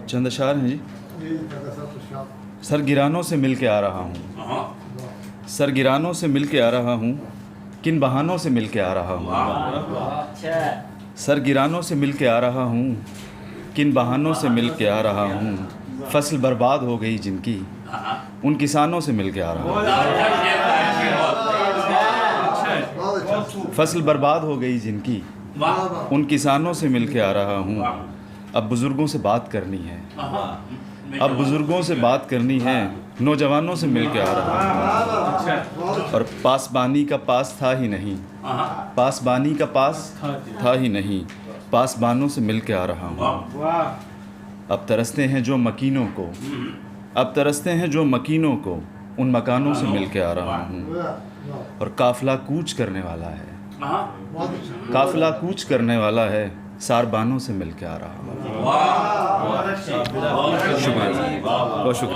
چند اشعار ہیں جی. سرگرانوں سے مل کے آ رہا ہوں, سرگرانوں سے مل کے آ رہا ہوں, کن بہانوں سے مل کے آ رہا ہوں. سرگرانوں سے مل کے آ رہا ہوں, کن بہانوں سے مل کے آ رہا ہوں. فصل برباد ہو گئی جن کی, ان کسانوں سے مل کے آ رہا ہوں. فصل برباد ہو گئی جن کی, ان کسانوں سے مل کے آ رہا ہوں. اب بزرگوں سے بات کرنی ہے, اب بزرگوں سے بات کرنی ہے, نوجوانوں سے مل کے آ رہا ہوں. اور پاسبانی کا پاس تھا ہی نہیں, پاسبانی کا پاس تھا ہی نہیں, پاسبانوں سے مل کے آ رہا ہوں. اب ترستے ہیں جو مکینوں کو, اب ترستے ہیں جو مکینوں کو, ان مکانوں سے مل کے آ رہا ہوں. اور قافلہ کوچ کرنے والا ہے, قافلہ کوچ کرنے والا ہے, ساربانوں سے مل کے آ رہا ہوں. شکریہ, بہت شکریہ.